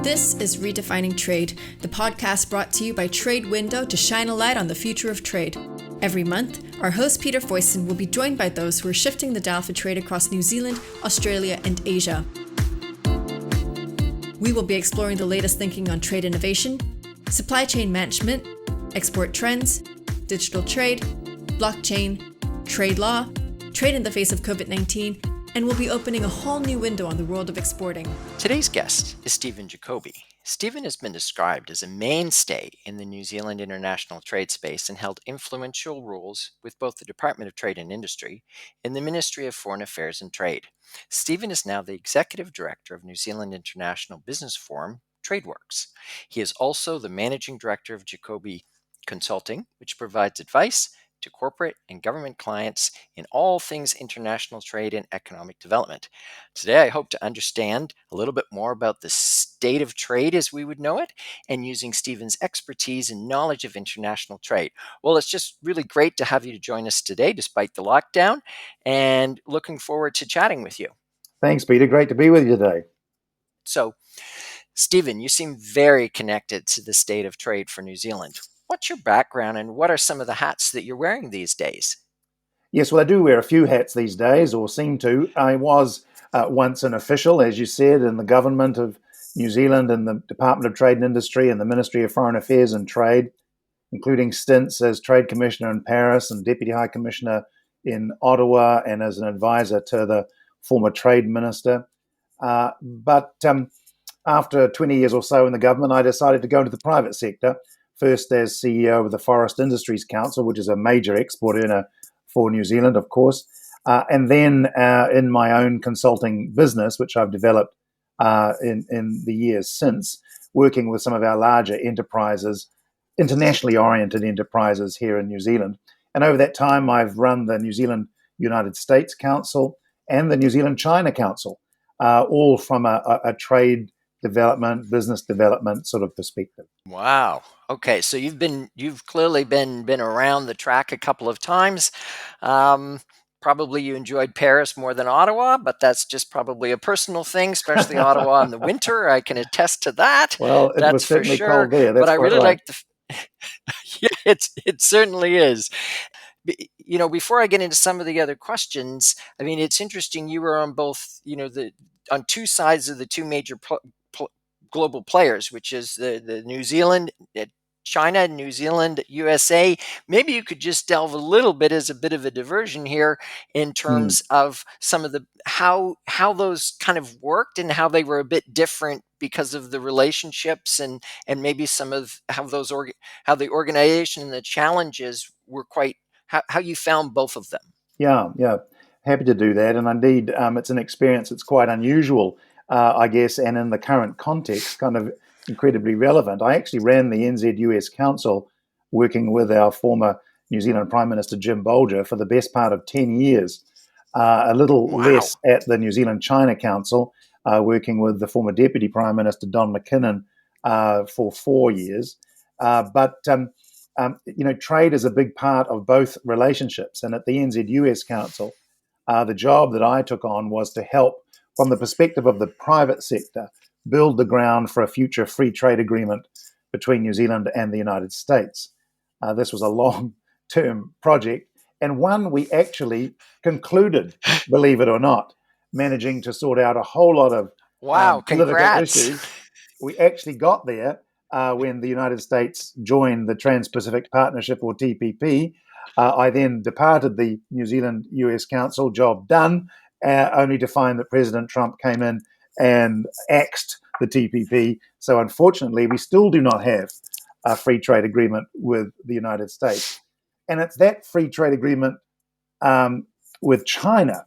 This is Redefining Trade, the podcast brought to you by TradeWindow to shine a light on the future of trade. Every month, our host Peter Foyston will be joined by those who are shifting the dial for trade across New Zealand, Australia, and Asia. We will be exploring the latest thinking on trade innovation, supply chain management, export trends, digital trade, blockchain, trade law, trade in the face of COVID-19, and we'll be opening a whole new window on the world of exporting. Today's guest is Stephen Jacobi. Stephen has been described as a mainstay in the New Zealand international trade space and held influential roles with both the Department of Trade and Industry and the Ministry of Foreign Affairs and Trade. Stephen is now the Executive Director of New Zealand International Business Forum, TradeWorks. He is also the Managing Director of Jacobi Consulting, which provides advice to corporate and government clients in all things international trade and economic development. Today, I hope to understand a little bit more about the state of trade as we would know it, and using Stephen's expertise and knowledge of international trade. Well, it's just really great to have you to join us today, despite the lockdown, and looking forward to chatting with you. Thanks, Peter. Great to be with you today. So, Stephen, you seem very connected to the state of trade for New Zealand. What's your background and what are some of the hats that you're wearing these days? Yes, well, I do wear a few hats these days, or seem to. I was once an official, as you said, in the government of New Zealand and the Department of Trade and Industry and the Ministry of Foreign Affairs and Trade, including stints as Trade Commissioner in Paris and Deputy High Commissioner in Ottawa and as an advisor to the former Trade Minister. But after 20 years or so in the government, I decided to go into the private sector. First as CEO of the Forest Industries Council, which is a major export earner for New Zealand, of course, and then in my own consulting business, which I've developed in the years since, working with some of our larger enterprises, internationally oriented enterprises here in New Zealand. And over that time, I've run the New Zealand United States Council and the New Zealand China Council, all from a trade development, business development sort of perspective. Wow. Okay, so you've clearly been around the track a couple of times. Probably you enjoyed Paris more than Ottawa, but that's just probably a personal thing, especially Ottawa in the winter. I can attest to that. Well, it was certainly cold there. That's but I really right. like yeah, it certainly is. You know, before I get into some of the other questions, I mean, it's interesting. You were on both, on two sides of the two major global players, which is the New Zealand, China, New Zealand, USA. Maybe you could just delve a little bit as a bit of a diversion here in terms of some of the how those kind of worked and how they were a bit different because of the relationships and maybe some of how the organization and the challenges were quite how you found both of them. Yeah, happy to do that. And indeed, it's an experience that's quite unusual, I guess, and in the current context, kind of incredibly relevant. I actually ran the NZ-US Council working with our former New Zealand Prime Minister, Jim Bolger, for the best part of 10 years. A little less at the New Zealand China Council, working with the former Deputy Prime Minister, Don McKinnon, for 4 years. But trade is a big part of both relationships. And at the NZ-US Council, the job that I took on was to help, from the perspective of the private sector, build the ground for a future free trade agreement between New Zealand and the United States. This was a long-term project, and one we actually concluded, believe it or not, managing to sort out a whole lot of political issues. We actually got there when the United States joined the Trans-Pacific Partnership, or TPP. I then departed the New Zealand-US Council, job done, only to find that President Trump came in and axed the TPP. So unfortunately, we still do not have a free trade agreement with the United States. And it's that free trade agreement with China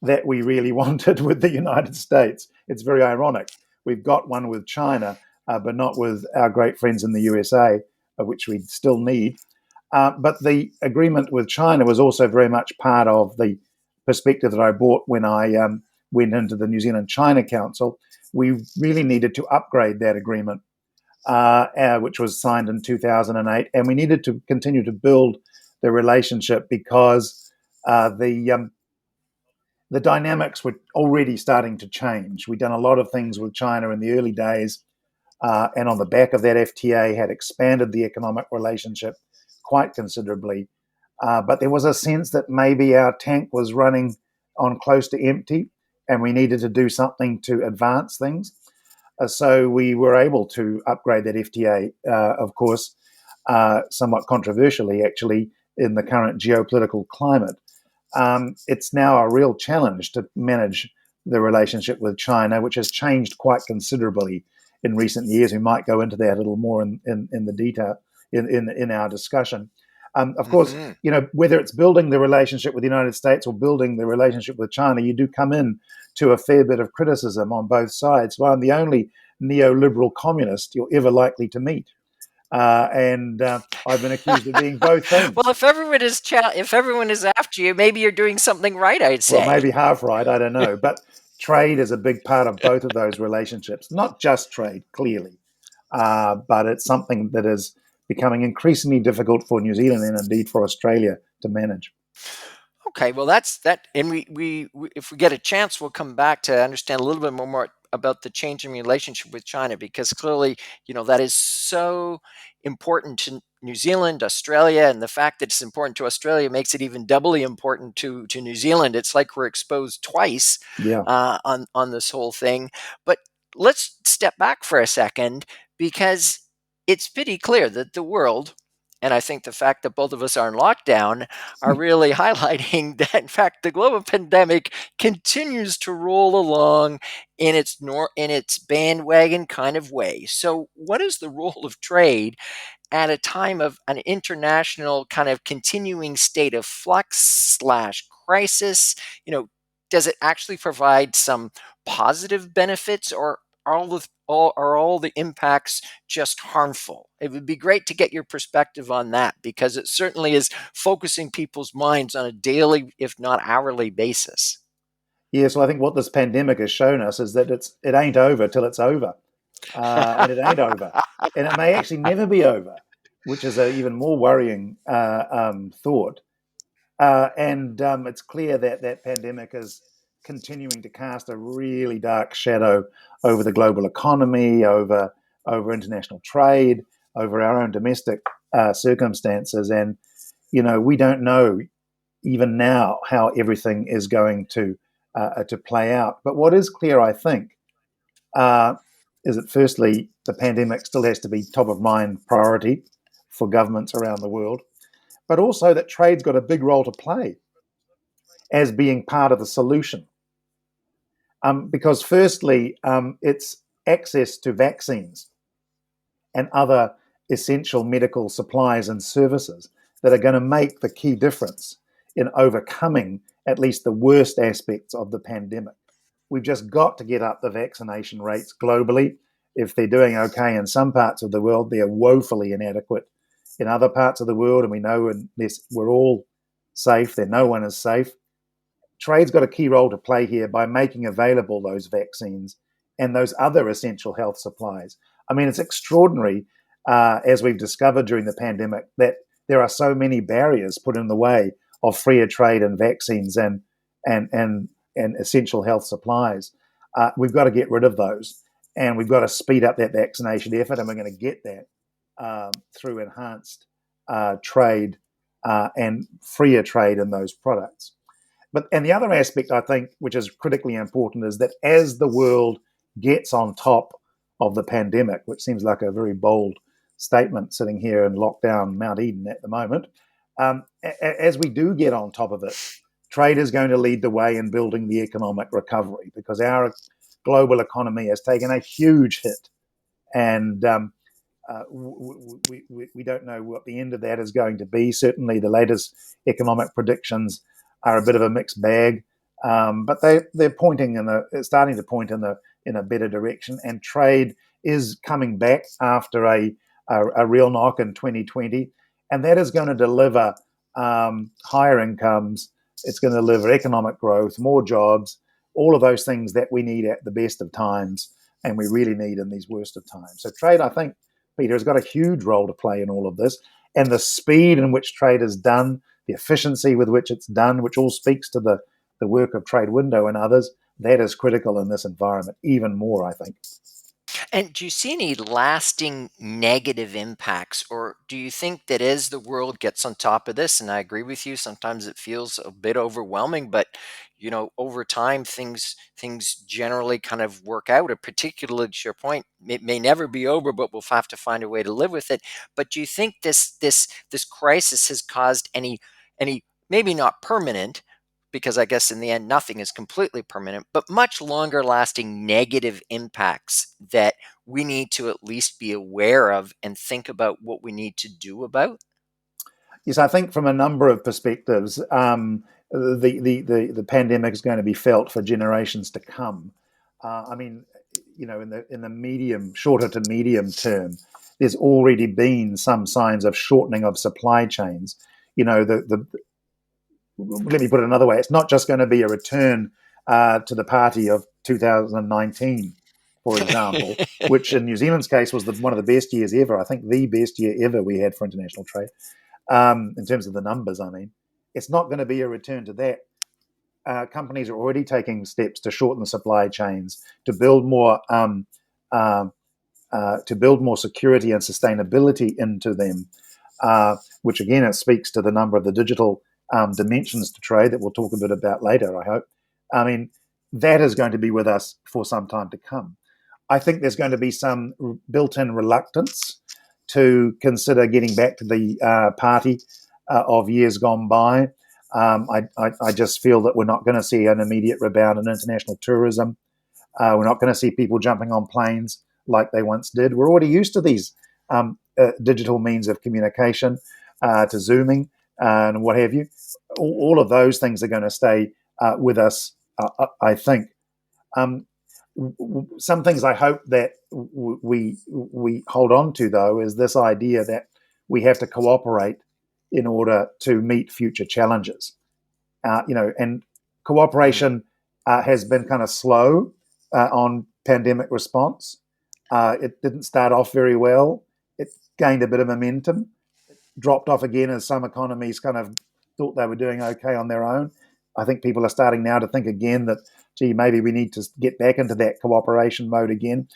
that we really wanted with the United States. It's very ironic. We've got one with China, but not with our great friends in the USA, which we still need. But the agreement with China was also very much part of the perspective that I brought when I went into the New Zealand China Council. We really needed to upgrade that agreement, which was signed in 2008, and we needed to continue to build the relationship because the dynamics were already starting to change. We'd done a lot of things with China in the early days, and on the back of that FTA had expanded the economic relationship quite considerably. But there was a sense that maybe our tank was running on close to empty and we needed to do something to advance things. So we were able to upgrade that FTA, of course, somewhat controversially, actually, in the current geopolitical climate. It's now a real challenge to manage the relationship with China, which has changed quite considerably in recent years. We might go into that a little more in the detail in our discussion. Of course, whether it's building the relationship with the United States or building the relationship with China, you do come in to a fair bit of criticism on both sides. Well, I'm the only neoliberal communist you're ever likely to meet. And I've been accused of being both things. Well, if everyone is after you, maybe you're doing something right, I'd say. Well, maybe half right, I don't know. But trade is a big part of both of those relationships. Not just trade, clearly, but it's something that is becoming increasingly difficult for New Zealand and indeed for Australia to manage. Okay, well, that's that. And we if we get a chance, we'll come back to understand a little bit more about the changing relationship with China, because clearly, that is so important to New Zealand, Australia, and the fact that it's important to Australia makes it even doubly important to New Zealand. It's like we're exposed twice on this whole thing. But let's step back for a second, because it's pretty clear that the world, and I think the fact that both of us are in lockdown, are really highlighting that, in fact, the global pandemic continues to roll along in its bandwagon kind of way. So, what is the role of trade at a time of an international kind of continuing state of flux / crisis? Does it actually provide some positive benefits, or are all the impacts just harmful? It would be great to get your perspective on that, because it certainly is focusing people's minds on a daily, if not hourly basis. Yeah, so I think what this pandemic has shown us is that it ain't over till it's over, and it ain't over, and it may actually never be over, which is an even more worrying thought. And it's clear that that pandemic is continuing to cast a really dark shadow over the global economy, over international trade, over our own domestic circumstances. And, we don't know even now how everything is going to play out. But what is clear, I think, is that firstly, the pandemic still has to be top of mind priority for governments around the world, but also that trade's got a big role to play as being part of the solution. Because firstly, it's access to vaccines and other essential medical supplies and services that are going to make the key difference in overcoming at least the worst aspects of the pandemic. We've just got to get up the vaccination rates globally. If they're doing okay in some parts of the world, they're woefully inadequate in other parts of the world, and we know unless we're all safe, then no one is safe. Trade's got a key role to play here by making available those vaccines and those other essential health supplies. I mean, it's extraordinary, as we've discovered during the pandemic, that there are so many barriers put in the way of freer trade and vaccines and essential health supplies. We've got to get rid of those, and we've got to speed up that vaccination effort, and we're going to get that through enhanced trade and freer trade in those products. And the other aspect, I think, which is critically important, is that as the world gets on top of the pandemic, which seems like a very bold statement sitting here in lockdown Mount Eden at the moment, as we do get on top of it, trade is going to lead the way in building the economic recovery, because our global economy has taken a huge hit, and we don't know what the end of that is going to be. Certainly, the latest economic predictions are a bit of a mixed bag, but they're starting to point in a better direction. And trade is coming back after a real knock in 2020, and that is going to deliver higher incomes. It's going to deliver economic growth, more jobs, all of those things that we need at the best of times, and we really need in these worst of times. So trade, I think, Peter, has got a huge role to play in all of this, and the speed in which trade is done, the efficiency with which it's done, which all speaks to the work of TradeWindow and others, that is critical in this environment, even more, I think. And do you see any lasting negative impacts, or do you think that as the world gets on top of this, and I agree with you, sometimes it feels a bit overwhelming, but over time things generally kind of work out. Or particularly to your point, it may never be over, but we'll have to find a way to live with it. But do you think this crisis has caused any maybe not permanent, because I guess in the end nothing is completely permanent, but much longer lasting negative impacts that we need to at least be aware of and think about what we need to do about? Yes, I think from a number of perspectives, the pandemic is going to be felt for generations to come. I mean, in the shorter to medium term, there's already been some signs of shortening of supply chains. The let me put it another way: it's not just going to be a return to the party of 2019, for example, which in New Zealand's case was one of the best years ever. I think the best year ever we had for international trade in terms of the numbers. I mean, it's not going to be a return to that. Companies are already taking steps to shorten the supply chains, to build more security and sustainability into them, which again it speaks to the number of the digital dimensions to trade that we'll talk a bit about later, I hope. I mean, that is going to be with us for some time to come. I think there's going to be some built-in reluctance to consider getting back to the party of years gone by. I just feel that we're not going to see an immediate rebound in international tourism. We're not going to see people jumping on planes like they once did. We're already used to these digital means of communication, to Zooming and what have you. All of those things are going to stay with us, I think. Some things I hope that we hold on to, though, is this idea that we have to cooperate in order to meet future challenges. And cooperation has been kind of slow on pandemic response. It didn't start off very well. It gained a bit of momentum. It dropped off again as some economies kind of thought they were doing okay on their own. I think people are starting now to think again that, gee, maybe we need to get back into that cooperation mode again.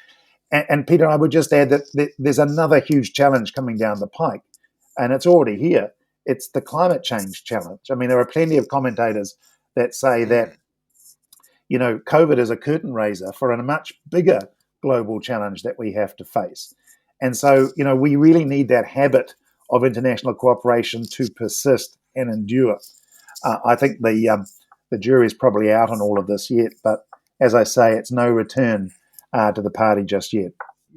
And Peter, I would just add that there's another huge challenge coming down the pike, and it's already here. It's the climate change challenge. I mean, there are plenty of commentators that say that, COVID is a curtain raiser for a much bigger global challenge that we have to face. And so, we really need that habit of international cooperation to persist and endure. I think the jury's probably out on all of this yet, but as I say, it's no return to the party just yet.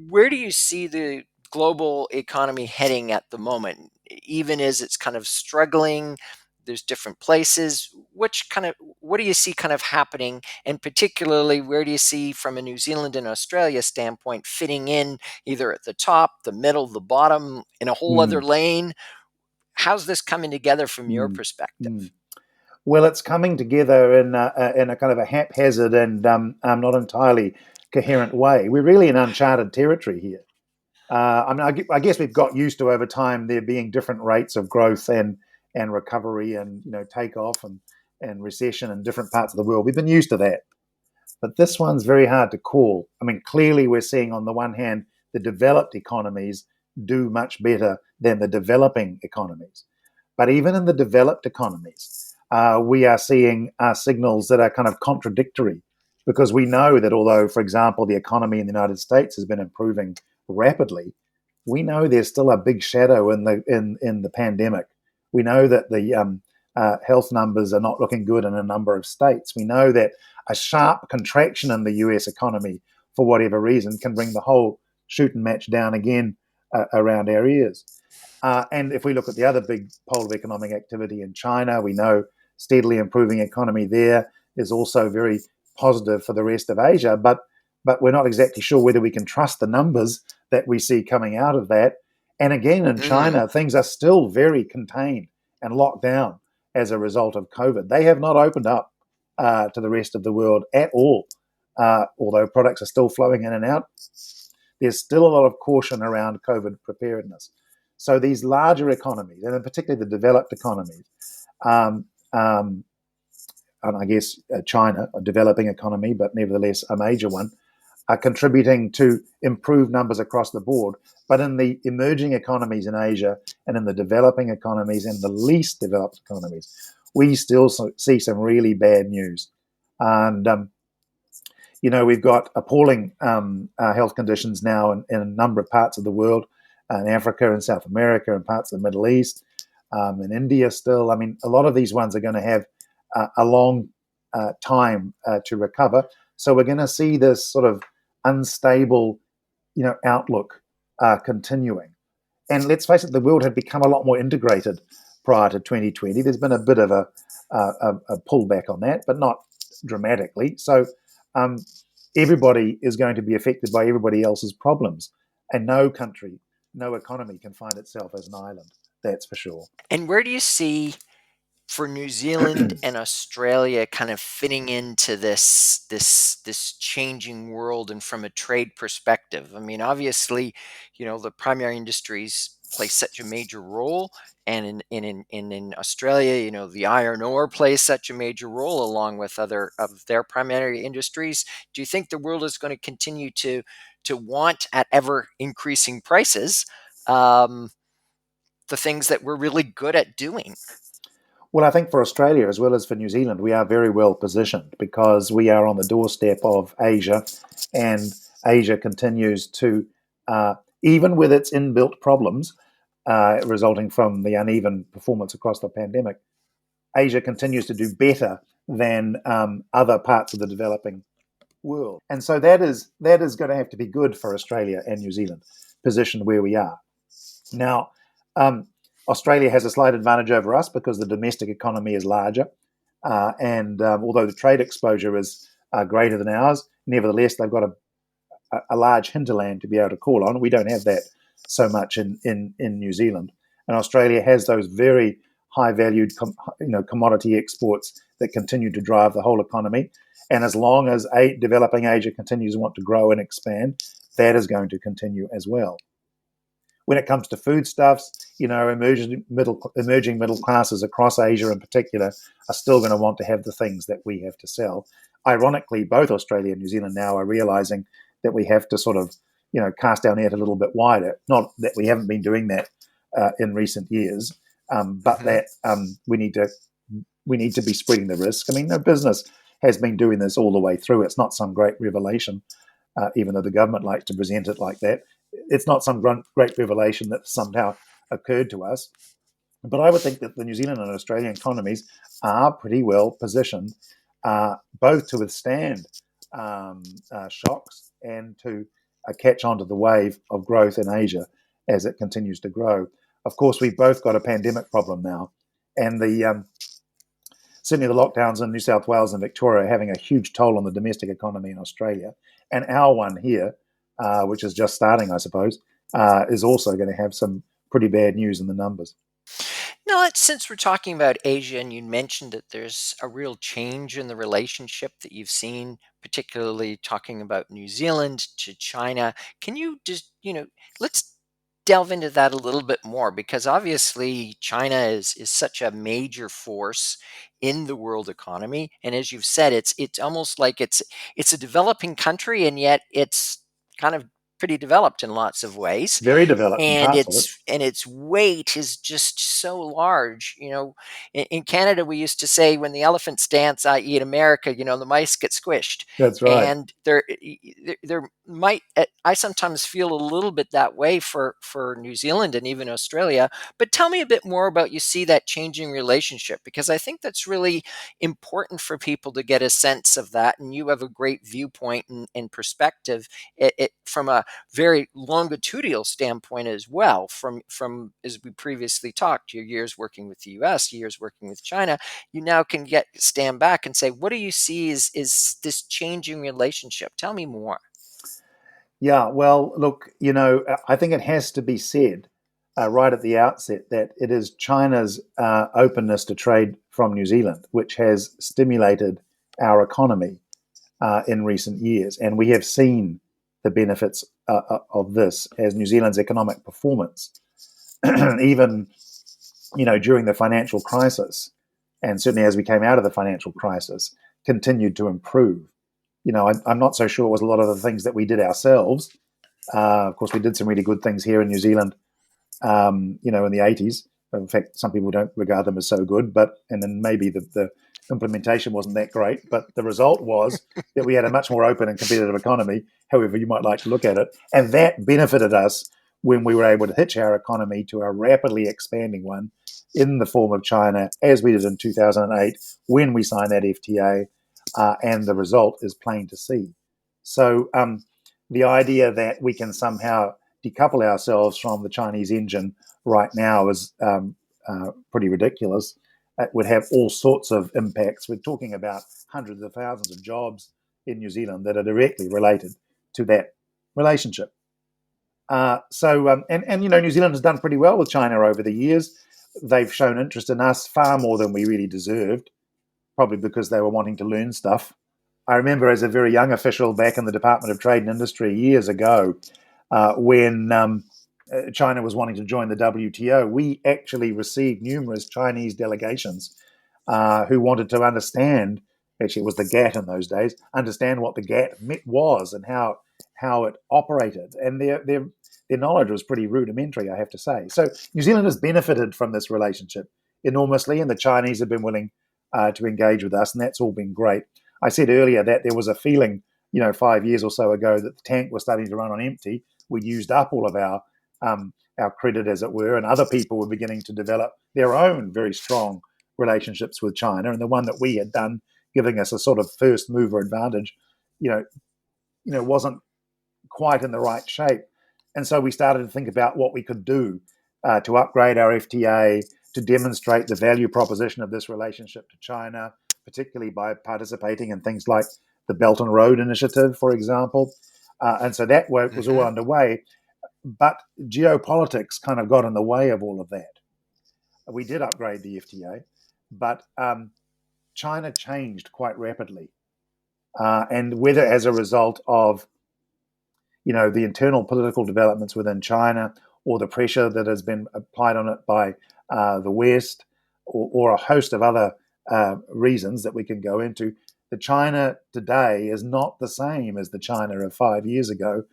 Where do you see the global economy heading at the moment? Even as it's kind of struggling, there's different places. What do you see kind of happening? And particularly, where do you see from a New Zealand and Australia standpoint fitting in either at the top, the middle, the bottom, in a whole other lane? How's this coming together from your perspective? Well, it's coming together in a kind of a haphazard and not entirely coherent way. We're really in uncharted territory here. I guess we've got used to over time there being different rates of growth and recovery and takeoff and recession in different parts of the world. We've been used to that, but this one's very hard to call. I mean, clearly we're seeing on the one hand the developed economies do much better than the developing economies, but even in the developed economies, we are seeing signals that are kind of contradictory, because we know that although, for example, the economy in the United States has been improving rapidly, we know there's still a big shadow in the pandemic. We know that the health numbers are not looking good in a number of states. We know that a sharp contraction in the US economy, for whatever reason, can bring the whole shoot and match down again around our ears. And if we look at the other big pole of economic activity in China, we know steadily improving economy there is also very positive for the rest of Asia, but we're not exactly sure whether we can trust the numbers that we see coming out of that. And again, in China, things are still very contained and locked down as a result of COVID. They have not opened up to the rest of the world at all, although products are still flowing in and out. There's still a lot of caution around COVID preparedness. So these larger economies, and particularly the developed economies, and I guess China, a developing economy, but nevertheless a major one, are contributing to improved numbers across the board. But in the emerging economies in Asia and in the developing economies and the least developed economies, we still see some really bad news. And, we've got appalling health conditions now in a number of parts of the world, in Africa and South America and parts of the Middle East, in India still. I mean, a lot of these ones are going to have a long time to recover. So we're going to see this sort of unstable, outlook continuing. And let's face it, the world had become a lot more integrated prior to 2020. There's been a bit of a pullback on that, but not dramatically. So everybody is going to be affected by everybody else's problems. And no country, no economy can find itself as an island. That's for sure. And where do you see for New Zealand and Australia kind of fitting into this changing world and from a trade perspective? I mean, obviously, the primary industries play such a major role, and in Australia, the iron ore plays such a major role along with other of their primary industries. Do you think the world is going to continue to want at ever increasing prices the things that we're really good at doing? Well, I think for Australia as well as for New Zealand, we are very well positioned because we are on the doorstep of Asia, and Asia continues to, even with its inbuilt problems resulting from the uneven performance across the pandemic, Asia continues to do better than other parts of the developing world. And so that is going to have to be good for Australia and New Zealand, positioned where we are. Now, Australia has a slight advantage over us because the domestic economy is larger. And although the trade exposure is greater than ours, nevertheless, they've got a large hinterland to be able to call on. We don't have that so much in New Zealand. And Australia has those very high-valued commodity exports that continue to drive the whole economy. And as long as developing Asia continues to want to grow and expand, that is going to continue as well. When it comes to foodstuffs, emerging middle classes across Asia in particular are still going to want to have the things that we have to sell. Ironically, both Australia and New Zealand now are realizing that we have to sort of, cast our net a little bit wider. Not that we haven't been doing that in recent years, but that we need to be spreading the risk. I mean, no business has been doing this all the way through. It's not some great revelation, even though the government likes to present it like that. It's not some great revelation that somehow occurred to us. But I would think that the New Zealand and Australian economies are pretty well positioned both to withstand shocks and to catch on to the wave of growth in Asia as it continues to grow. Of course, we've both got a pandemic problem now, and certainly the lockdowns in New South Wales and Victoria are having a huge toll on the domestic economy in Australia. And our one here, which is just starting, I suppose, is also going to have some pretty bad news in the numbers. Now, since we're talking about Asia, and you mentioned that there's a real change in the relationship that you've seen, particularly talking about New Zealand to China, can you just, let's delve into that a little bit more, because obviously China is such a major force in the world economy, and as you've said, it's almost like it's a developing country, and yet it's kind of pretty developed in lots of ways, Very developed in and parts of it. its weight is just so large. In Canada, we used to say when the elephants dance, i.e. in America, the mice get squished. That's right. And there might, I sometimes feel a little bit that way for New Zealand and even Australia. But tell me a bit more about, you see that changing relationship, because I think that's really important for people to get a sense of that. And you have a great viewpoint and perspective from a very longitudinal standpoint as well, from as we previously talked, your years working with the US, years working with China. You now can stand back and say, what do you see is this changing relationship? Tell me more. Yeah, well, look, I think it has to be said right at the outset that it is China's openness to trade from New Zealand which has stimulated our economy in recent years. And we have seen the benefits of this as New Zealand's economic performance, even, during the financial crisis, and certainly as we came out of the financial crisis, continued to improve. I'm not so sure it was a lot of the things that we did ourselves. Of course, we did some really good things here in New Zealand, in the 80s. In fact, some people don't regard them as so good, and then maybe the implementation wasn't that great. But the result was that we had a much more open and competitive economy, however you might like to look at it. And that benefited us when we were able to hitch our economy to a rapidly expanding one in the form of China, as we did in 2008 when we signed that FTA. And the result is plain to see. So the idea that we can somehow decouple ourselves from the Chinese engine right now is pretty ridiculous. It would have all sorts of impacts. We're talking about hundreds of thousands of jobs in New Zealand that are directly related to that relationship. New Zealand has done pretty well with China over the years. They've shown interest in us far more than we really deserved, probably because they were wanting to learn stuff. I remember as a very young official back in the Department of Trade and Industry years ago, when China was wanting to join the WTO, we actually received numerous Chinese delegations who wanted to understand, actually it was the GATT in those days, understand what the GATT was and how it operated. And their knowledge was pretty rudimentary, I have to say. So New Zealand has benefited from this relationship enormously, and the Chinese have been willing to engage with us, and that's all been great. I said earlier that there was a feeling, 5 years or so ago, that the tank was starting to run on empty. We'd used up all of our credit, as it were, and other people were beginning to develop their own very strong relationships with China. And the one that we had done, giving us a sort of first mover advantage, wasn't quite in the right shape. And so we started to think about what we could do to upgrade our FTA, to demonstrate the value proposition of this relationship to China, particularly by participating in things like the Belt and Road Initiative, for example. And so that work was all underway. But geopolitics kind of got in the way of all of that. We did upgrade the FTA, but China changed quite rapidly. And whether as a result of the internal political developments within China, or the pressure that has been applied on it by the West, or a host of other reasons that we can go into, the China today is not the same as the China of 5 years ago.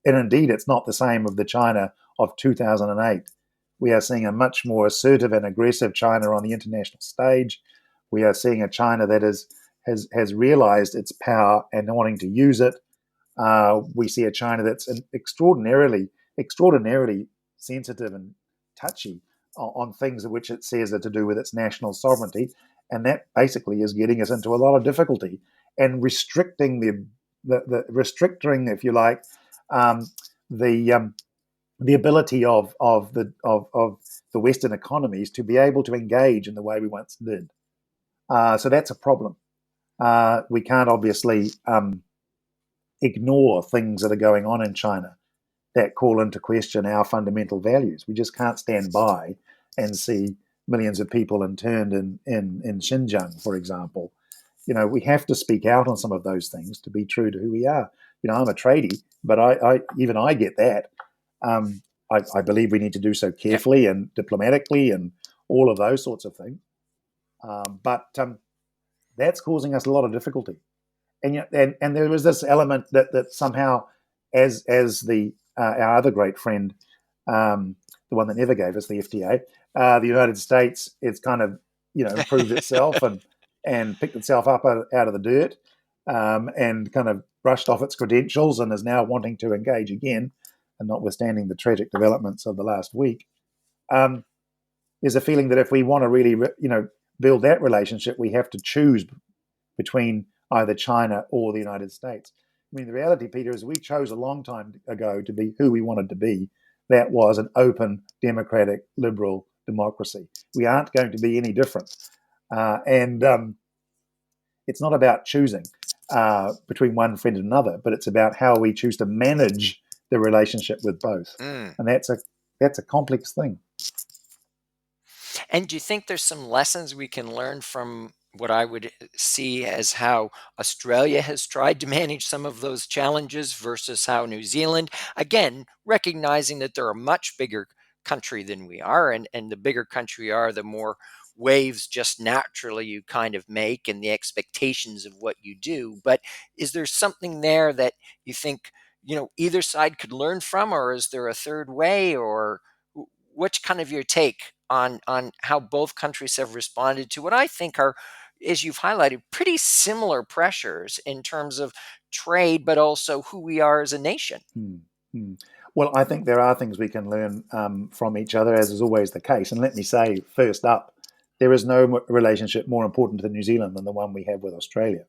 And indeed, it's not the same of the China of 2008. We are seeing a much more assertive and aggressive China on the international stage. We are seeing a China that has realized its power and wanting to use it. We see a China that's extraordinarily sensitive and touchy on things which it says are to do with its national sovereignty, and that basically is getting us into a lot of difficulty and restricting if you like, the ability of the Western economies to be able to engage in the way we once did. So that's a problem. We can't obviously ignore things that are going on in China that call into question our fundamental values. We just can't stand by and see millions of people interned in Xinjiang, for example. We have to speak out on some of those things to be true to who we are. I'm a tradie, but I get that. I believe we need to do so carefully and diplomatically and all of those sorts of things. But that's causing us a lot of difficulty. And there was this element that somehow, as our other great friend, the one that never gave us the FTA, the United States, it's kind of improved itself and picked itself up out of the dirt, and kind of brushed off its credentials and is now wanting to engage again. And notwithstanding the tragic developments of the last week, there's a feeling that if we want to really build that relationship, we have to choose between either China or the United States. I mean, the reality, Peter, is we chose a long time ago to be who we wanted to be. That was an open, democratic, liberal democracy. We aren't going to be any different. And it's not about choosing between one friend and another, but it's about how we choose to manage the relationship with both. And that's a complex thing. And do you think there's some lessons we can learn from what I would see as how Australia has tried to manage some of those challenges versus how New Zealand, again, recognizing that they're a much bigger country than we are, and the bigger country we are, the more waves just naturally you kind of make and the expectations of what you do. But is there something there that you think, either side could learn from, or is there a third way, or what's kind of your take on how both countries have responded to what I think are, as you've highlighted, pretty similar pressures in terms of trade, but also who we are as a nation? Well, I think there are things we can learn from each other, as is always the case. And let me say, first up, there is no relationship more important to New Zealand than the one we have with Australia.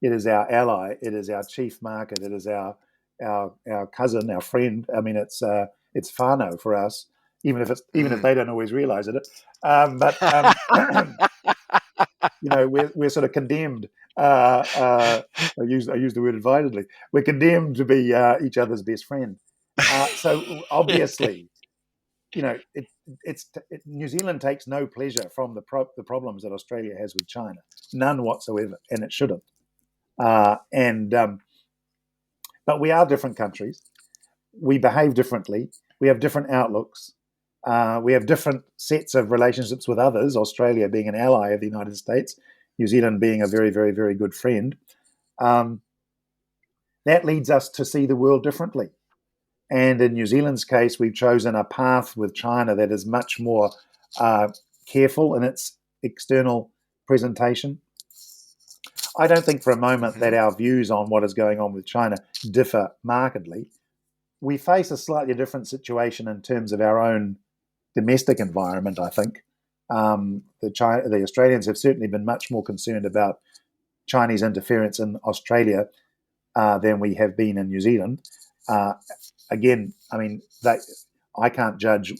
It is our ally. It is our chief market. It is our cousin, our friend. I mean, it's whānau for us, even if they don't always realise it. But we're sort of condemned. I use the word advisedly. We're condemned to be each other's best friend. So obviously, New Zealand takes no pleasure from the problems that Australia has with China, none whatsoever, and it shouldn't. But we are different countries. We behave differently. We have different outlooks. We have different sets of relationships with others, Australia being an ally of the United States, New Zealand being a very, very, very good friend. That leads us to see the world differently. And in New Zealand's case, we've chosen a path with China that is much more careful in its external presentation. I don't think for a moment that our views on what is going on with China differ markedly. We face a slightly different situation in terms of our own domestic environment, I think. The Australians have certainly been much more concerned about Chinese interference in Australia than we have been in New Zealand. Again, I mean, I can't judge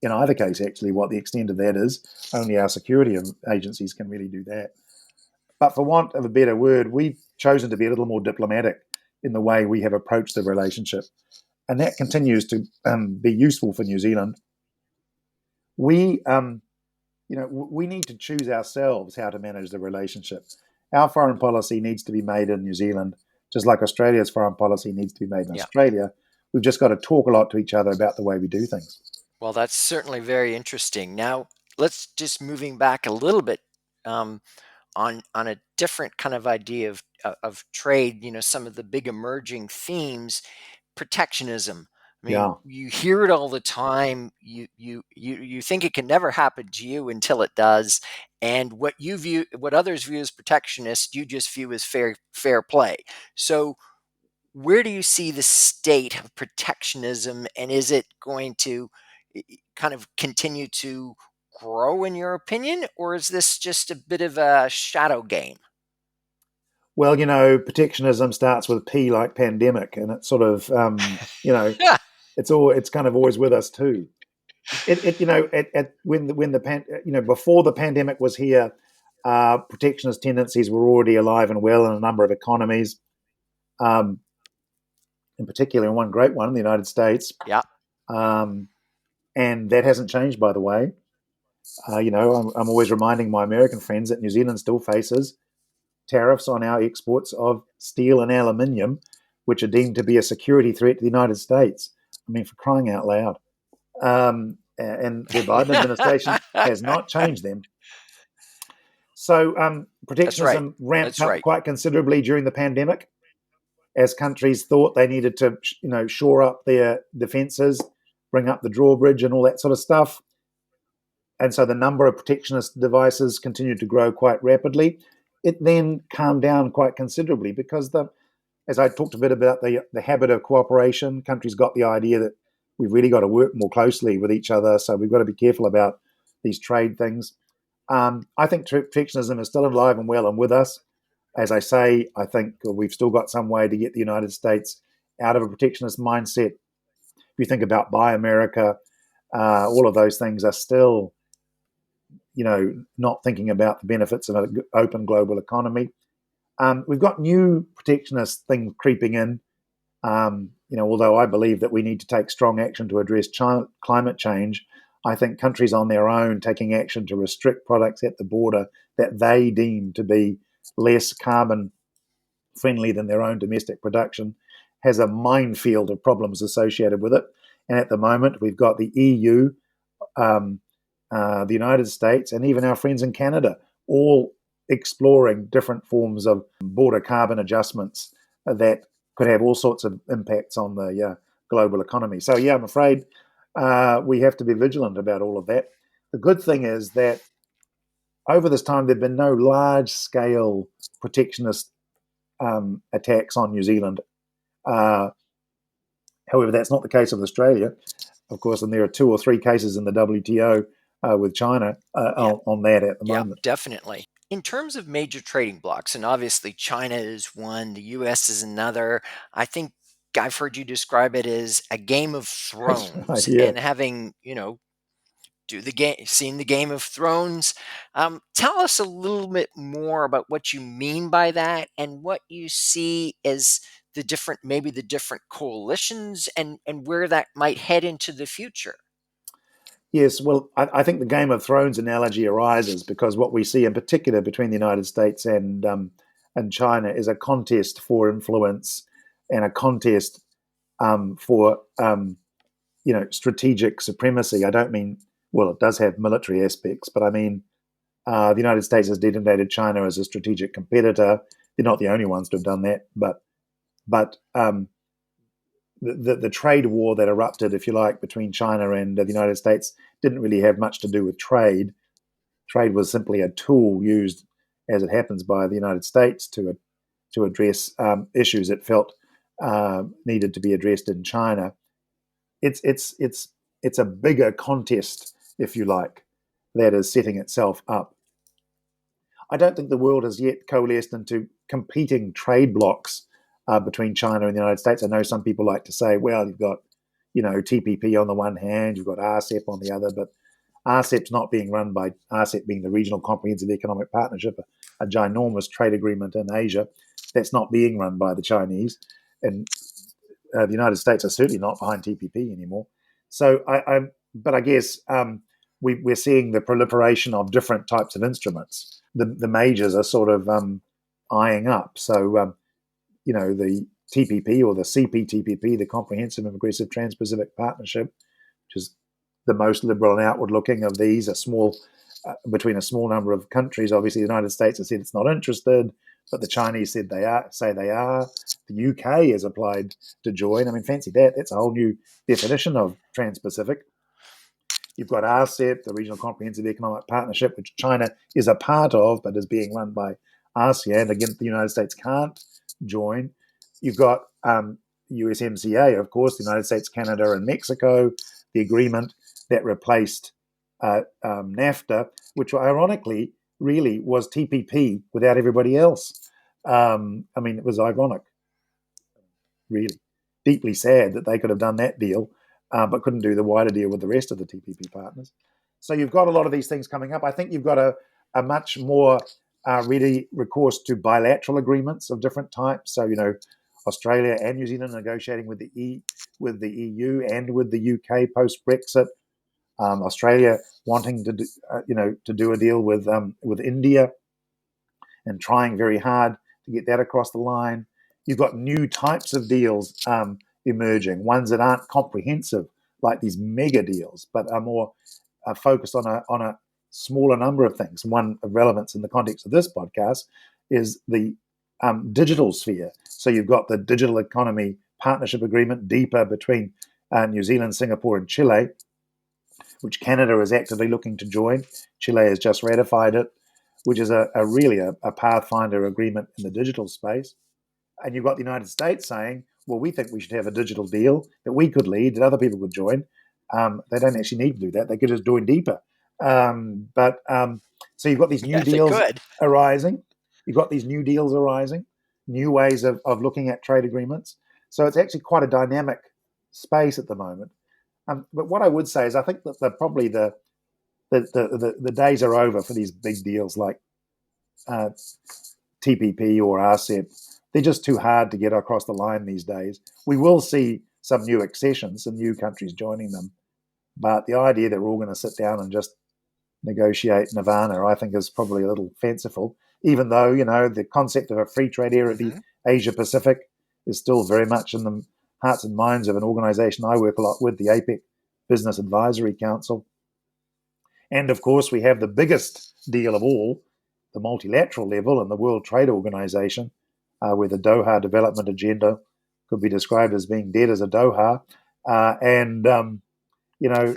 in either case, actually, what the extent of that is. Only our security agencies can really do that. But for want of a better word, we've chosen to be a little more diplomatic in the way we have approached the relationship. And that continues to be useful for New Zealand. We need to choose ourselves how to manage the relationship. Our foreign policy needs to be made in New Zealand, just like Australia's foreign policy needs to be made in Australia. We've just got to talk a lot to each other about the way we do things. Well, that's certainly very interesting. Now, let's just moving back a little bit on a different kind of idea of trade. Some of the big emerging themes, protectionism. I mean, you hear it all the time. You think it can never happen to you until it does, and what others view as protectionist, you just view as fair play. So, where do you see the state of protectionism, and is it going to kind of continue to grow, in your opinion, or is this just a bit of a shadow game? Well, protectionism starts with P, like pandemic, and it's sort of it's kind of always with us too. Before the pandemic was here, protectionist tendencies were already alive and well in a number of economies. In particular, in one great one, the United States. Yeah. And that hasn't changed, by the way. I'm always reminding my American friends that New Zealand still faces tariffs on our exports of steel and aluminium, which are deemed to be a security threat to the United States. I mean, for crying out loud. And the Biden administration has not changed them. So protectionism ramped up quite considerably during the pandemic as countries thought they needed to, shore up their defences, bring up the drawbridge and all that sort of stuff. And so the number of protectionist devices continued to grow quite rapidly. It then calmed down quite considerably because, as I talked a bit about the habit of cooperation, countries got the idea that we've really got to work more closely with each other, so we've got to be careful about these trade things. I think protectionism is still alive and well and with us. As I say, I think we've still got some way to get the United States out of a protectionist mindset. If you think about Buy America, all of those things are still, not thinking about the benefits of an open global economy. We've got new protectionist things creeping in. Although I believe that we need to take strong action to address climate change, I think countries on their own taking action to restrict products at the border that they deem to be less carbon friendly than their own domestic production has a minefield of problems associated with it. And at the moment, we've got the EU the United States, and even our friends in Canada, all exploring different forms of border carbon adjustments that could have all sorts of impacts on the global economy. So, I'm afraid we have to be vigilant about all of that. The good thing is that over this time, there have been no large-scale protectionist attacks on New Zealand. However, that's not the case with Australia, of course, and there are 2 or 3 cases in the WTO with China on that at the moment. Definitely. In terms of major trading blocks, and obviously China is one, the US is another, I think I've heard you describe it as a game of That's right, thrones, yeah. and having, seen the Game of Thrones. Tell us a little bit more about what you mean by that and what you see as maybe the different coalitions and where that might head into the future. Yes, well, I think the Game of Thrones analogy arises because what we see in particular between the United States and China is a contest for influence and a contest for strategic supremacy. I don't mean, well, it does have military aspects, but I mean the United States has designated China as a strategic competitor. They're not the only ones to have done that, but the trade war that erupted, if you like, between China and the United States didn't really have much to do with trade. Trade was simply a tool used, as it happens, by the United States to address issues it felt needed to be addressed in China. It's a bigger contest, if you like, that is setting itself up. I don't think the world has yet coalesced into competing trade blocks between China and the United States. I know some people like to say, well, you've got, TPP on the one hand, you've got RCEP on the other, but RCEP's not being run by RCEP being the Regional Comprehensive Economic Partnership, a ginormous trade agreement in Asia. That's not being run by the Chinese, and the United States are certainly not behind TPP anymore. So, but I guess we're seeing the proliferation of different types of instruments. The majors are sort of eyeing up. So, the TPP or the CPTPP, the Comprehensive and Progressive Trans-Pacific Partnership, which is the most liberal and outward-looking of these, between a small number of countries. Obviously, the United States has said it's not interested, but the Chinese said they are. The UK has applied to join. I mean, fancy that. That's a whole new definition of Trans-Pacific. You've got RCEP, the Regional Comprehensive Economic Partnership, which China is a part of, but is being run by ASEAN. Again, the United States can't join. You've got USMCA, of course, the United States, Canada, and Mexico, the agreement that replaced NAFTA, which ironically really was TPP without everybody else. It was ironic, really. Deeply sad that they could have done that deal, but couldn't do the wider deal with the rest of the TPP partners. So you've got a lot of these things coming up. I think you've got a much more ready recourse to bilateral agreements of different types. So, Australia and New Zealand negotiating with the EU and with the UK post Brexit. Australia wanting to do a deal with India and trying very hard to get that across the line. You've got new types of deals emerging, ones that aren't comprehensive like these mega deals, but are more focused on a smaller number of things. One of relevance in the context of this podcast is the digital sphere. So you've got the Digital Economy Partnership Agreement, DEPA, between New Zealand, Singapore, and Chile, which Canada is actively looking to join. Chile has just ratified it, which is really a pathfinder agreement in the digital space. And you've got the United States saying, well, we think we should have a digital deal that we could lead, that other people could join. They don't actually need to do that. They could just join deeper. So you've got these new deals arising. You've got these new deals arising, new ways of looking at trade agreements. So it's actually quite a dynamic space at the moment. But what I would say is I think that probably the days are over for these big deals like TPP or RCEP. They're just too hard to get across the line these days. We will see some new accessions, some new countries joining them. But the idea that we're all going to sit down and just negotiate nirvana, I think, is probably a little fanciful, even though, the concept of a free trade area of the Asia Pacific is still very much in the hearts and minds of an organization I work a lot with, the APEC Business Advisory Council. And of course, we have the biggest deal of all, the multilateral level and the World Trade Organization, where the Doha Development Agenda could be described as being dead as a Doha. And, you know,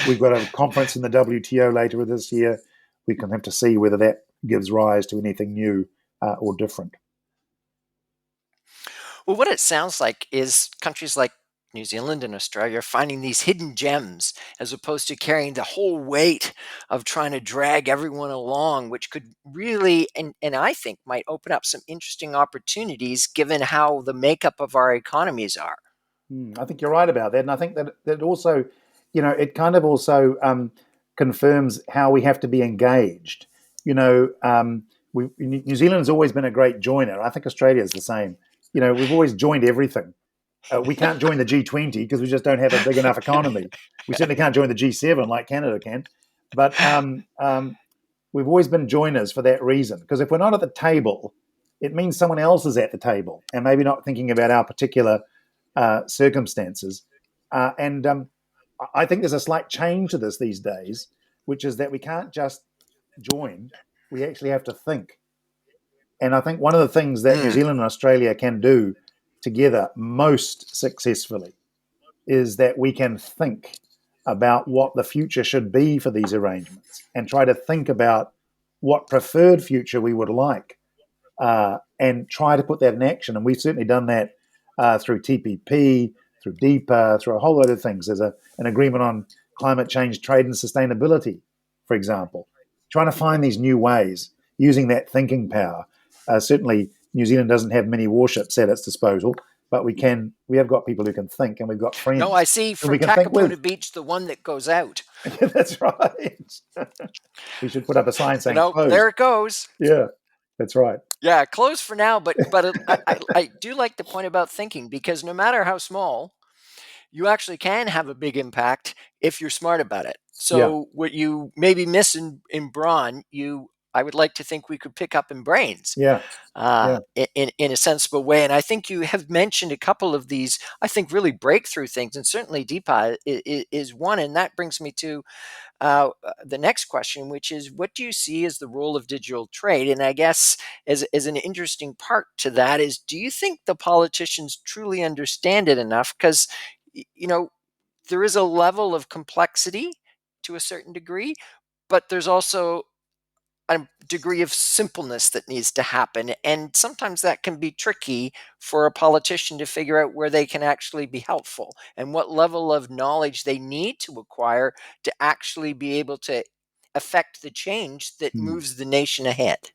we've got a conference in the WTO later this year. We can have to see whether that gives rise to anything new or different. Well, what it sounds like is countries like New Zealand and Australia are finding these hidden gems as opposed to carrying the whole weight of trying to drag everyone along, which could really, and I think might open up some interesting opportunities given how the makeup of our economies are. I think you're right about that. And I think that also, it kind of also confirms how we have to be engaged. New Zealand's always been a great joiner. I think Australia is the same. We've always joined everything. We can't join the G20 because we just don't have a big enough economy. We certainly can't join the G7 like Canada can. But we've always been joiners for that reason. Because if we're not at the table, it means someone else is at the table and maybe not thinking about our particular circumstances. And I think there's a slight change to this these days, which is that we can't just join, we actually have to think. And I think one of the things that New Zealand and Australia can do together most successfully is that we can think about what the future should be for these arrangements and try to think about what preferred future we would like and try to put that in action. And we've certainly done that through TPP, through DEPA, through a whole lot of things. There's an agreement on climate change, trade and sustainability, for example. Trying to find these new ways, using that thinking power. Certainly, New Zealand doesn't have many warships at its disposal, but we have got people who can think, and we've got friends. No, I see from Takapuna Beach, the one that goes out. That's right. We should put up a sign saying closed. There it goes. Yeah, that's right. Yeah, closed for now, but I do like the point about thinking, because no matter how small, you actually can have a big impact if you're smart about it. So what you maybe miss in brawn, I would like to think we could pick up in brains. In a sensible way. And I think you have mentioned a couple of these, I think, really breakthrough things, and certainly DEPA is one. And that brings me to the next question, which is, what do you see as the role of digital trade? And I guess as an interesting part to that is, do you think the politicians truly understand it enough? Because, there is a level of complexity to a certain degree, but there's also a degree of simpleness that needs to happen. And sometimes that can be tricky for a politician to figure out where they can actually be helpful and what level of knowledge they need to acquire to actually be able to affect the change that moves the nation ahead.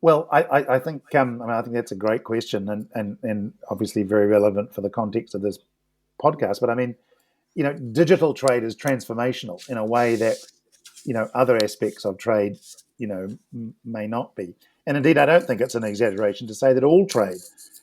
Well, I think I think that's a great question and obviously very relevant for the context of this podcast. But I mean, digital trade is transformational in a way that other aspects of trade, may not be. And indeed, I don't think it's an exaggeration to say that all trade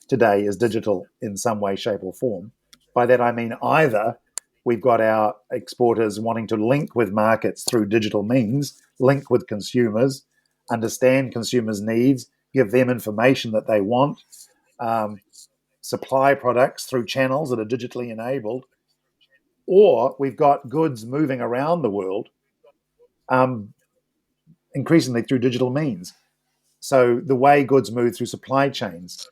today is digital in some way, shape, or form. By that, I mean either we've got our exporters wanting to link with markets through digital means, link with consumers, understand consumers' needs, give them information that they want, supply products through channels that are digitally enabled, or we've got goods moving around the world increasingly through digital means. So the way goods move through supply chains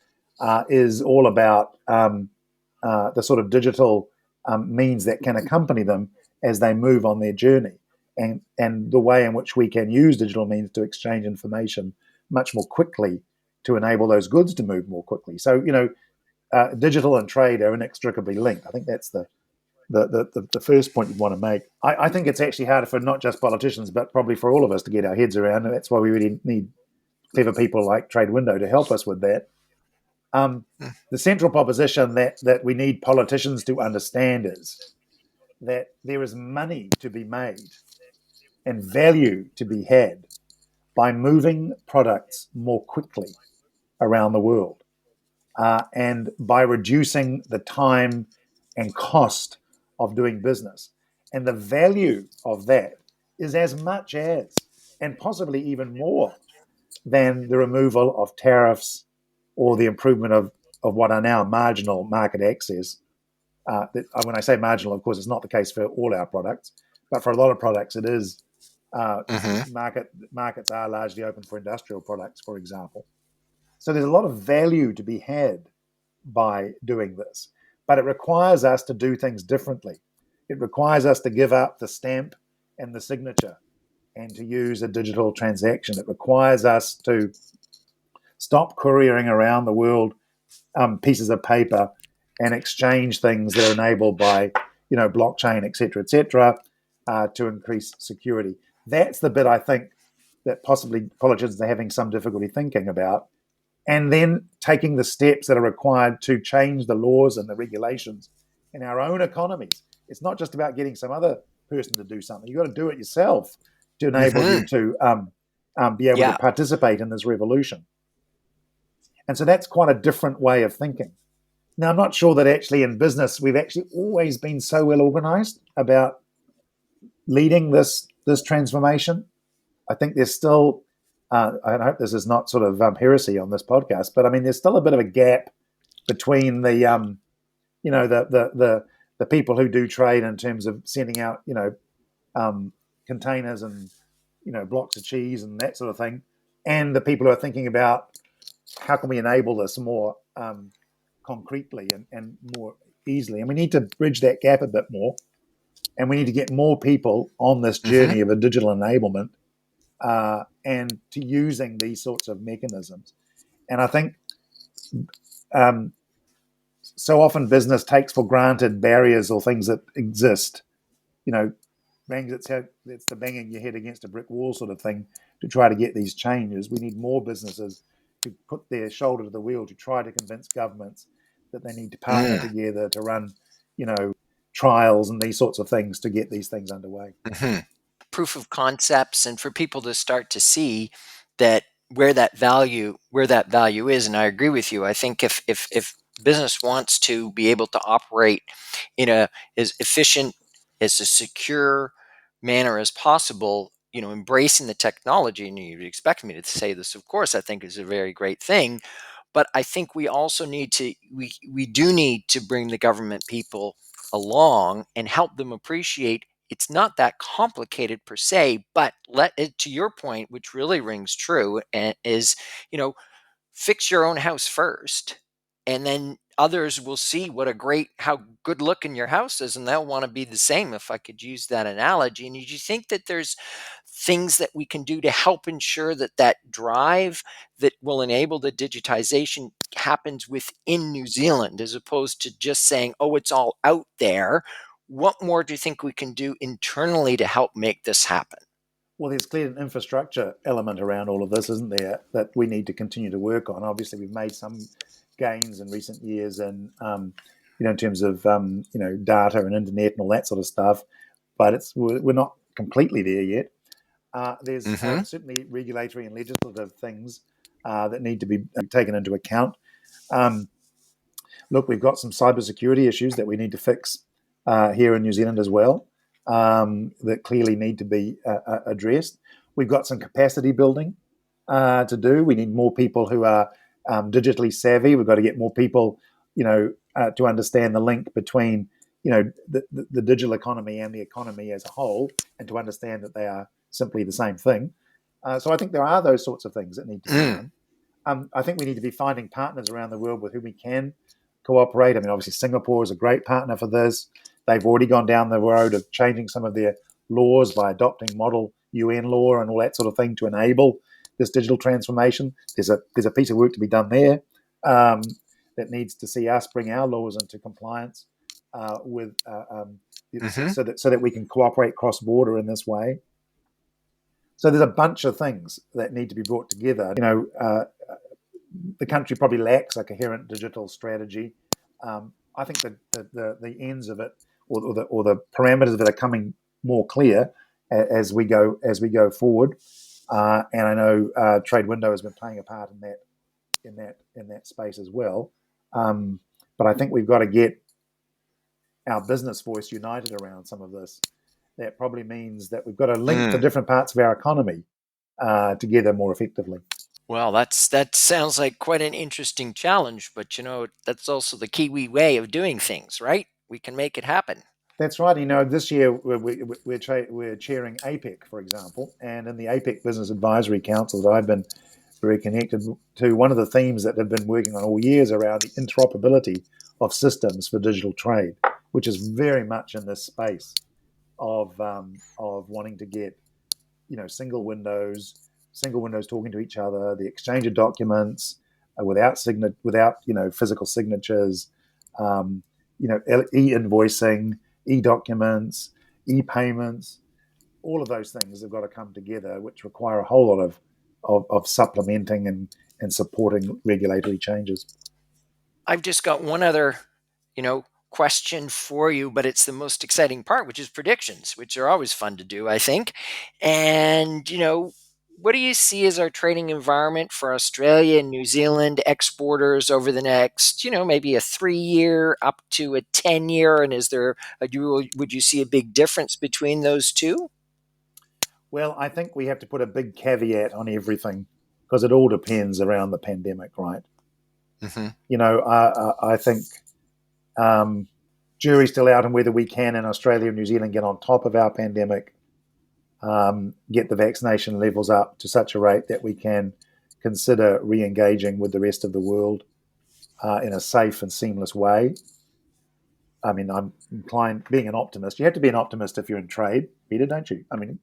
is all about the sort of digital means that can accompany them as they move on their journey, and the way in which we can use digital means to exchange information much more quickly to enable those goods to move more quickly. So, digital and trade are inextricably linked. I think that's the first point you want to make. I think it's actually harder for not just politicians, but probably for all of us to get our heads around, and that's why we really need clever people like TradeWindow to help us with that. The central proposition that we need politicians to understand is that there is money to be made and value to be had by moving products more quickly around the world and by reducing the time and cost of doing business. And the value of that is as much as, and possibly even more, than the removal of tariffs or the improvement of what are now marginal market access. When I say marginal, of course, it's not the case for all our products, but for a lot of products, it is. Mm-hmm. Markets are largely open for industrial products, for example. So there's a lot of value to be had by doing this, but it requires us to do things differently. It requires us to give up the stamp and the signature and to use a digital transaction. It requires us to stop couriering around the world pieces of paper and exchange things that are enabled by, blockchain, et cetera, to increase security. That's the bit I think that possibly politicians are having some difficulty thinking about, and then taking the steps that are required to change the laws and the regulations in our own economies. It's not just about getting some other person to do something. You've got to do it yourself to enable you Mm-hmm. to be able to Yeah. participate in this revolution. And so that's quite a different way of thinking. Now, I'm not sure that actually in business we've actually always been so well organized about leading this transformation. I think there's still, I hope this is not sort of heresy on this podcast, but I mean, there's still a bit of a gap between the people who do trade in terms of sending out, containers and, blocks of cheese and that sort of thing, and the people who are thinking about how can we enable this more concretely and more easily. And we need to bridge that gap a bit more. And we need to get more people on this Mm-hmm. journey of a digital enablement and to using these sorts of mechanisms. And I think um, so often business takes for granted barriers or things that exist. You know, it's the banging your head against a brick wall sort of thing to try to get these changes. We need more businesses to put their shoulder to the wheel to try to convince governments that they need to partner Mm. together to run, trials and these sorts of things to get these things underway. Mm-hmm. Proof of concepts, and for people to start to see that where that value is. And I agree with you. I think if business wants to be able to operate in a as efficient, as a secure manner as possible, embracing the technology, and you'd expect me to say this, of course, I think is a very great thing. But I think we also we do need to bring the government people along and help them appreciate it's not that complicated per se, but let it, to your point, which really rings true, and is, you know, fix your own house first, and then others will see how good looking your house is, and they'll want to be the same, if I could use that analogy. And do you think that there's things that we can do to help ensure that that drive that will enable the digitization happens within New Zealand, as opposed to just saying, oh, it's all out there? What more do you think we can do internally to help make this happen? Well, there's clearly an infrastructure element around all of this, isn't there, that we need to continue to work on. Obviously, we've made some gains in recent years, and in terms of data and internet and all that sort of stuff, but we're not completely there yet. There's Mm-hmm. certainly regulatory and legislative things that need to be taken into account. Um, Look, we've got some cybersecurity issues that we need to fix here in New Zealand as well, that clearly need to be addressed. We've got some capacity building to do. We need more people who are digitally savvy. We've got to get more people, to understand the link between, the digital economy and the economy as a whole, and to understand that they are simply the same thing. So I think there are those sorts of things that need to be Mm. done. I think we need to be finding partners around the world with whom we can cooperate. I mean, obviously, Singapore is a great partner for this. They've already gone down the road of changing some of their laws by adopting model UN law and all that sort of thing to enable this digital transformation. There's a piece of work to be done there that needs to see us bring our laws into compliance with Mm-hmm. so that we can cooperate cross border in this way. So there's a bunch of things that need to be brought together. The country probably lacks a coherent digital strategy. I think that the ends of it, or the parameters of it, are coming more clear as we go forward. And I know TradeWindow has been playing a part in that space as well. But I think we've got to get our business voice united around some of this. That probably means that we've got to link the Mm. different parts of our economy together more effectively. Well, that sounds like quite an interesting challenge, but that's also the Kiwi way of doing things, right? We can make it happen. That's right. This year we're chairing APEC, for example, and in the APEC Business Advisory Council that I've been very connected to, one of the themes that they've been working on all years around the interoperability of systems for digital trade, which is very much in this space of wanting to get single windows talking to each other, the exchange of documents without physical signatures, e-invoicing, e-documents, e-payments, all of those things have got to come together, which require a whole lot of supplementing and supporting regulatory changes. I've just got one other, question for you, but it's the most exciting part, which is predictions, which are always fun to do, I think. And, what do you see as our trading environment for Australia and New Zealand exporters over the next, maybe a 3-year up to a 10-year? And would you see a big difference between those two? Well, I think we have to put a big caveat on everything because it all depends around the pandemic, right? Mm-hmm. I think jury's still out on whether we can in Australia and New Zealand get on top of our pandemic, get the vaccination levels up to such a rate that we can consider re-engaging with the rest of the world in a safe and seamless way. I mean, I'm inclined, being an optimist, you have to be an optimist if you're in trade, Peter, don't you? I mean,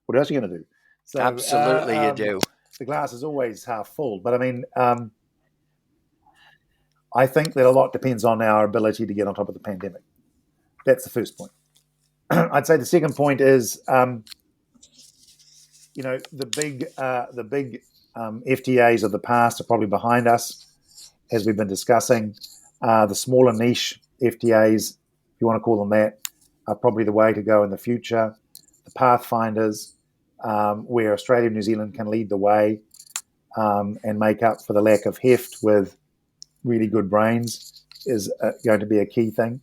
what else are you going to do? So, absolutely, you do. The glass is always half full. But I mean, I think that a lot depends on our ability to get on top of the pandemic. That's the first point. I'd say the second point is, the big FTAs of the past are probably behind us, as we've been discussing. The smaller niche FTAs, if you want to call them that, are probably the way to go in the future. The pathfinders, where Australia and New Zealand can lead the way and make up for the lack of heft with really good brains, is going to be a key thing.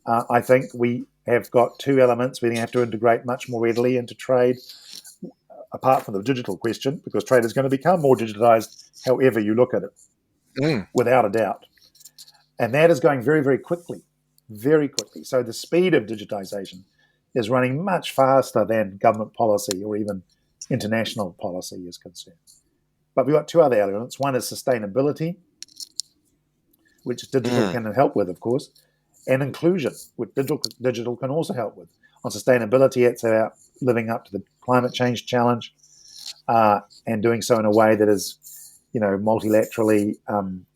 I think we have got two elements we have to integrate much more readily into trade, apart from the digital question, because trade is going to become more digitized however you look at it, without a doubt. And that is going very, very quickly, very quickly. So the speed of digitization is running much faster than government policy or even international policy is concerned. But we've got two other elements. One is sustainability, which digital can help with, of course, and inclusion, which digital can also help with. On sustainability, it's about living up to the climate change challenge and doing so in a way that is, multilaterally done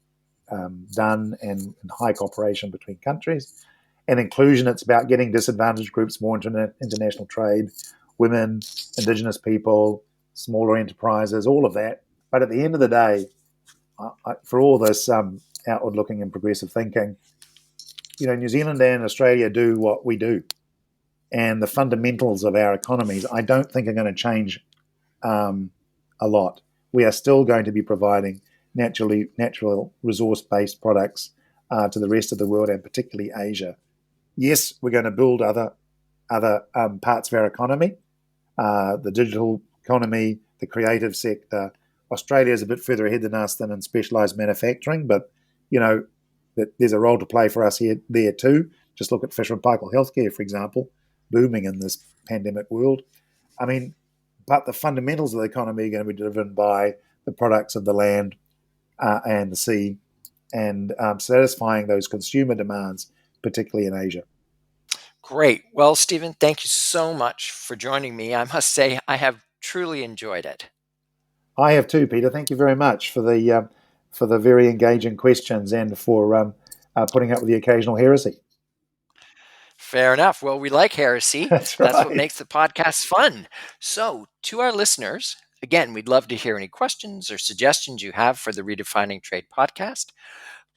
and in high cooperation between countries. And inclusion, it's about getting disadvantaged groups more into international trade, women, Indigenous people, smaller enterprises, all of that. But at the end of the day, for all this outward-looking and progressive thinking, New Zealand and Australia do what we do. And the fundamentals of our economies, I don't think are going to change a lot. We are still going to be providing natural resource-based products to the rest of the world and particularly Asia. Yes, we're going to build other parts of our economy, the digital economy, the creative sector. Australia is a bit further ahead than us than in specialised manufacturing, but that there's a role to play for us there too. Just look at Fisher and Paykel Healthcare, for example, booming in this pandemic world. I mean, but the fundamentals of the economy are going to be driven by the products of the land and the sea, and satisfying those consumer demands, particularly in Asia. Great. Well, Stephen, thank you so much for joining me. I must say I have truly enjoyed it. I have too, Peter. Thank you very much for the very engaging questions and for putting up with the occasional heresy. Fair enough. Well, we like heresy. That's right. That's what makes the podcast fun. So, to our listeners, again, we'd love to hear any questions or suggestions you have for the Redefining Trade podcast.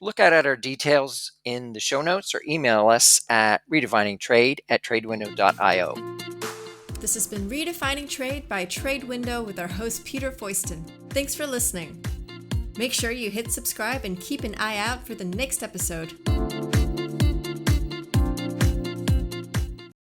Look at our details in the show notes or email us at redefiningtrade@tradewindow.io. This has been Redefining Trade by TradeWindow with our host, Peter Foyston. Thanks for listening. Make sure you hit subscribe and keep an eye out for the next episode.